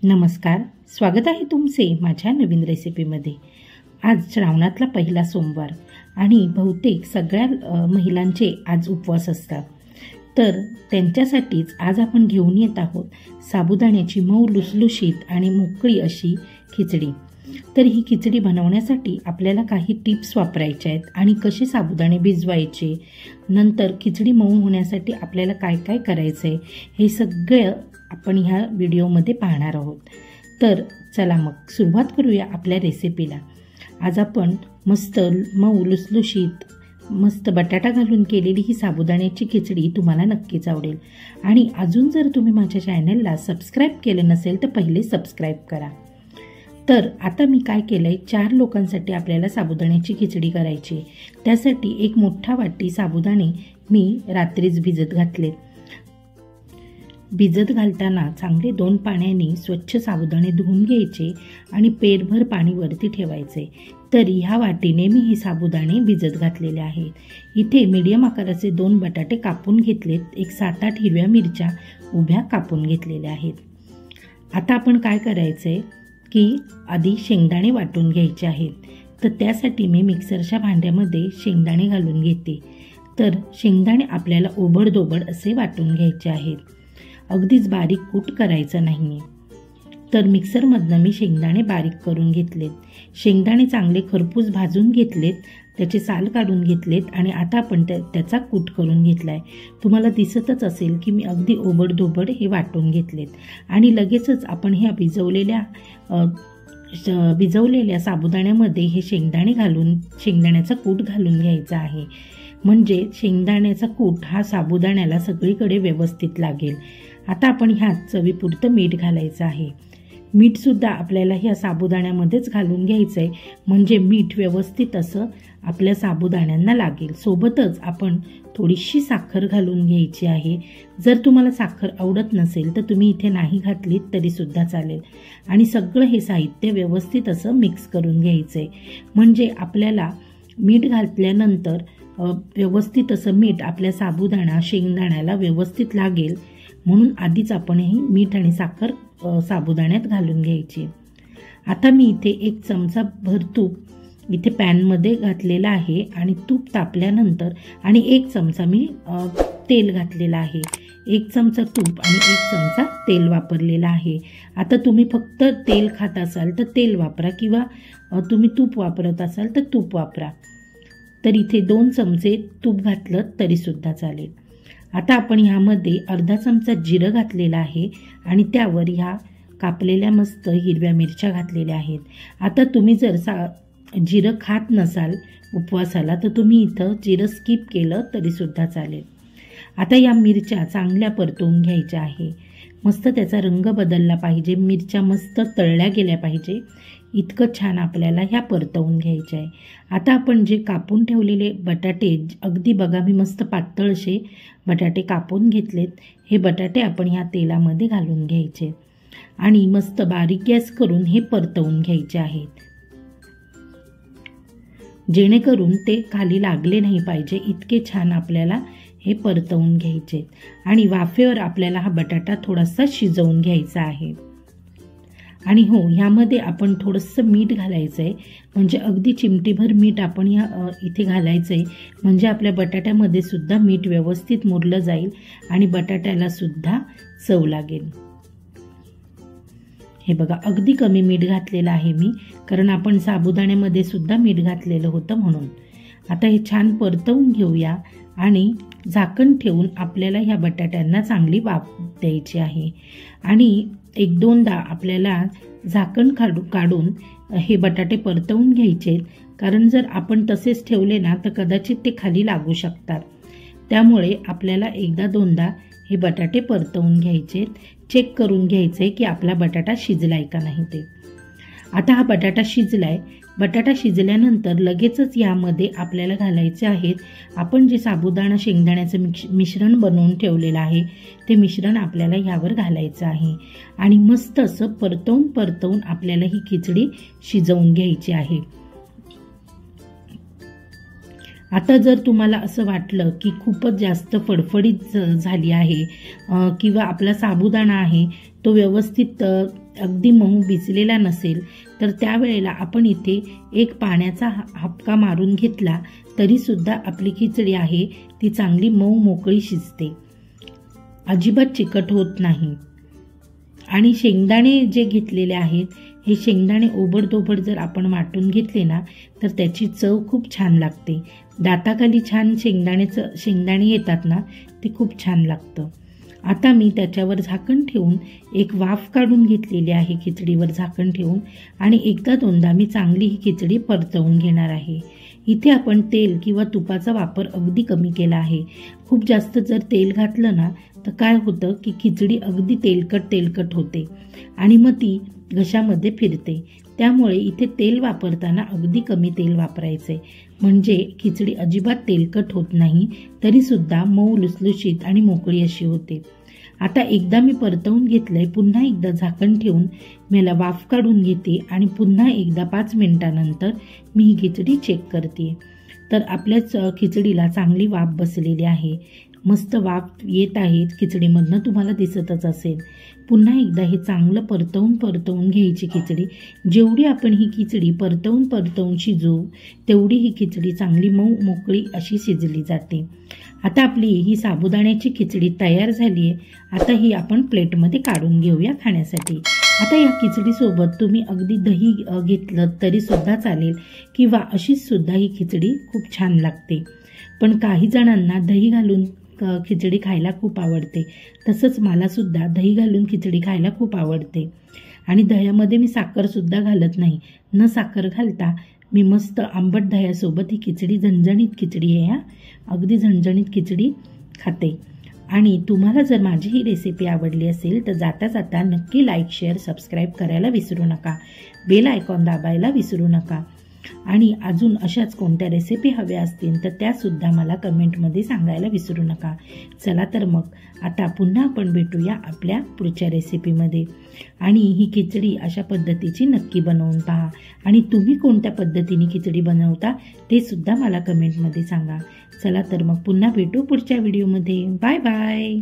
नमस्कार, स्वागत आहे तुमचे माझ्या नवीन रेसिपीमध्ये। आज श्रावणातला पहिला सोमवार आणि बहुतेक सगळ्या महिलांचे आज उपवास असतात, तर त्यांच्यासाठीच आज आपण घेऊन येत आहोत साबुदाण्याची मऊ लुसलुशीत आणि मोकळी अशी खिचडी। तर ही खिचडी बनवण्यासाठी आपल्याला काही टिप्स वापरायच्या आहेत आणि कसे साबुदाणे भिजवायचे, नंतर खिचडी मऊ होण्यासाठी आपल्याला काय काय करायचं आहे हे सगळं आपण ह्या व्हिडिओमध्ये पाहणार आहोत। तर चला मग सुरुवात करूया आपल्या रेसिपीला। आज आपण मस्त मऊ लुसलुशीत मस्त बटाटा घालून केलेली ही साबुदाण्याची खिचडी तुम्हाला नक्कीच आवडेल। आणि अजून जर तुम्ही माझ्या चॅनलला सबस्क्राईब केलं नसेल तर पहिले सबस्क्राईब करा। तर आता मी काय केलंय, 4 लोकांसाठी आपल्याला साबुदाण्याची खिचडी करायची। त्यासाठी एक मोठा वाटी साबुदाणे मी रात्रीच भिजत घातले। भिजत घालताना चांगले 2 पाण्याने स्वच्छ साबुदाणे धुवून घ्यायचे आणि पेरभर पाणी वरती ठेवायचे। तर ह्या वाटीने मी हे साबुदाणे भिजत घातलेले आहेत। इथे मीडियम आकाराचे 2 बटाटे कापून घेतलेत, एक 7-8 हिरव्या मिरच्या उभ्या कापून घेतलेल्या आहेत। आता आपण काय करायचंय की आधी शेंगदाणे वाटून घ्यायचे आहेत। तर त्यासाठी मी मिक्सरच्या भांड्यामध्ये शेंगदाणे घालून घेते। तर शेंगदाणे आपल्याला ओबडधोबड असे वाटून घ्यायचे आहेत, अगदीच बारीक कूट करायचं नाही। तर मिक्सरमधनं मी शेंगदाणे बारीक करून घेतलेत। शेंगदाणे चांगले खरपूस भाजून घेतलेत, त्याचे साल काढून घेतलेत आणि आता आपण त्याचा कूट करून घेतलाय। तुम्हाला दिसतच असेल की मी अगदी ओबडधोबड हे वाटून घेतलेत आणि लगेचच आपण ह्या भिजवलेल्या साबुदाण्यामध्ये हे शेंगदाणे घालून शेंगदाण्याचा कूट घालून घ्यायचा आहे, म्हणजे शेंगदाण्याचा कूट हा साबुदाण्याला सगळीकडे व्यवस्थित लागेल। आता आपण ह्यात चवीपुरतं मीठ घालायचं आहे। मीठ सुद्धा आपल्याला ह्या साबुदाण्यामध्येच घालून घ्यायचं आहे, म्हणजे मीठ व्यवस्थित असं आपल्या साबुदाण्यांना लागेल। सोबतच आपण थोडीशी साखर घालून घ्यायची आहे। जर तुम्हाला साखर आवडत नसेल तर तुम्ही इथे नाही घातलीत तरी सुद्धा चालेल। आणि सगळं हे साहित्य व्यवस्थित असं मिक्स करून घ्यायचं आहे, म्हणजे आपल्याला मीठ घातल्यानंतर व्यवस्थित असं मीठ आपल्या साबुदाणा शेंगदाण्याला व्यवस्थित लागेल, म्हणून आधीच आपण हे मीठ आणि साखर साबुदाण्यात घालून घ्यायची। आता मी इथे 1 चमचा भर तूप इथे पॅनमध्ये घातलेला आहे आणि तूप तापल्यानंतर आणि 1 चमचा मी तेल घातलेला आहे। 1 चमचा तूप आणि 1 चमचा तेल वापरलेला आहे। आता तुम्ही फक्त तेल खात असाल तर तेल वापरा किंवा तुम्ही तूप वापरत असाल तर तूप वापरा। तर इथे 2 चमचे तूप घातलं तरी सुद्धा चालेल। आता आपण ह्यामध्ये अर्धा चमचा जिरं घातलेला आहे आणि त्यावर ह्या कापलेल्या मस्त हिरव्या मिरच्या घातलेल्या आहेत। आता तुम्ही जर जिरं खात नसाल उपवासाला तर तुम्ही इथं जिरं स्किप केलं तरी सुद्धा चालेल। आता या मिरच्या चांगल्या परतवून घ्यायच्या आहे, मस्त त्याचा रंग बदलला पाहिजे, मिरच्या मस्त तळल्या गेल्या पाहिजे, इतकं छान आपल्याला ह्या परतवून घ्यायच्या आहे। आता आपण जे कापून ठेवलेले बटाटे, अगदी बघा मी मस्त पातळ असे बटाटे कापून घेतलेत, हे बटाटे आपण ह्या तेलामध्ये घालून घ्यायचे आणि मस्त बारीक गॅस करून हे परतवून घ्यायचे आहेत, जेणेकरून ते खाली लागले नाही पाहिजे, इतके छान आपल्याला हे परतवून घ्यायचे। आणि वाफेवर आपल्याला हा बटाटा थोडासा शिजवून घ्यायचा आहे। आणि हो, ह्यामध्ये आपण थोडंसं मीठ घालायचं आहे, म्हणजे अगदी चिमटीभर मीठ आपण इथे घालायचं आहे, म्हणजे आपल्या बटाट्यामध्ये सुद्धा मीठ व्यवस्थित मुरलं जाईल आणि बटाट्याला सुद्धा चव लागेल। हे बघा, अगदी कमी मीठ घातलेलं आहे मी, कारण आपण साबुदाण्यामध्ये सुद्धा मीठ घातलेलं होतं म्हणून। आता हे छान परतवून घेऊया आणि झाकण ठेवून आपल्याला ह्या बटाट्यांना चांगली वाफ द्यायची आहे। आणि 1-2दा आपल्याला झाकण काढून हे बटाटे परतवून घ्यायचे, कारण जर आपण तसेच ठेवले ना तर कदाचित ते खाली लागू शकतात। त्यामुळे आपल्याला 1-2दा हे बटाटे परतवून घ्यायचे, चेक करून घ्यायचे की आपला बटाटा शिजलाय का नाही ते। आता हा बटाटा शिजलाय। बटाटा शिजल्यानंतर लगेचच यामध्ये आपल्याला घालायचे आहेत आपण जे साबुदाणा शेंगदाण्याचं मिश्रण बनवून ठेवलेलं आहे, ते मिश्रण आपल्याला यावर घालायचं आहे आणि मस्त असं परतवून आपल्याला ही खिचडी शिजवून घ्यायची आहे। आता जर तुम्हाला असं वाटलं की खूपच जास्त फडफडीत झाली आहे किंवा आपला साबुदाणा आहे तो व्यवस्थित अगदी मऊ भिजलेला नसेल, तर त्यावेळेला आपण इथे एक पाण्याचा हापका मारून घेतला तरीसुद्धा आपली खिचडी आहे ती चांगली मऊ मोकळी शिजते, अजिबात चिकट होत नाही. आणि शेंगदाणे जे घेतलेले आहेत हे शेंगदाणे ओबडधोबड जर आपण वाटून घेतले ना तर त्याची चव खूप छान लागते. दाताखाली छान शेंगदाणे येतात ना, ते खूप छान लागतं. आता मी त्याच्यावर झाकण ठेवून एक वाफ काढून घेतलेली आहे खिचडीवर झाकण ठेवून, आणि एकदा दोनदा मी चांगली ही खिचडी परतवून घेणार आहे. इथे आपण तेल किंवा तुपाचा वापर अगदी कमी केला आहे. खूप जास्त जर तेल घातलं ना तर काय होतं की खिचडी अगदी तेलकट होते आणि मग ती घशामध्ये फिरते. त्यामुळे इथे तेल वापरताना अगदी कमी तेल वापरायचे, म्हणजे खिचडी अजिबात तेलकट होत नाही, तरीसुद्धा मऊ लुसलुशीत आणि मोकळी अशी होते. आता एकदा मी परतवून घेतलंय, पुन्हा एकदा झाकण ठेवून मला वाफ काढून घेते आणि पुन्हा एकदा 5 मिनिटानंतर मी ही खिचडी चेक करते. तर आपल्याच खिचडीला चांगली वाफ बसलेली आहे, मस्त वाफ येत आहे खिचडीमधनं, तुम्हाला दिसतच असेल. पुन्हा एकदा हे चांगलं परतवून घ्यायची खिचडी. जेवढी आपण ही खिचडी परतवून शिजवू तेवढी ही खिचडी चांगली मऊ मोकळी अशी शिजली जाते. आता आपली ही साबुदाण्याची खिचडी तयार झाली आहे. आता ही आपण प्लेटमध्ये काढून घेऊया खाण्यासाठी. आता या खिचडीसोबत तुम्ही अगदी दही घेतलं तरीसुद्धा चालेल किंवा अशीच सुद्धा ही खिचडी खूप छान लागते. पण काही जणांना दही घालून खिचडी खायला खूप आवडते, तसंच मला सुद्धा दही घालून खिचडी खायला खूप आवडते. आणि दह्यामध्ये मी साखरसुद्धा घालत नाही. न साखर घालता मी मस्त आंबट दह्यासोबत ही खिचडी, झणझणीत खिचडी आहे हा, अगदी झणझणीत खिचडी खाते. आणि तुम्हाला जर माझी ही रेसिपी आवडली असेल तर जाता नक्की लाईक, शेअर, सबस्क्राईब करायला विसरू नका. बेल आयकॉन दाबायला विसरू नका. आणि अजून अशाच कोणत्या रेसिपी हव्या असतील तर त्यासुद्धा मला कमेंटमध्ये सांगायला विसरू नका. चला तर मग आता पुन्हा आपण भेटूया आपल्या पुढच्या रेसिपीमध्ये. आणि ही खिचडी अशा पद्धतीची नक्की बनवून पहा. आणि तुम्ही कोणत्या पद्धतीने खिचडी बनवता ते सुद्धा मला कमेंटमध्ये सांगा. चला तर मग पुन्हा भेटू पुढच्या व्हिडिओमध्ये. Bye bye.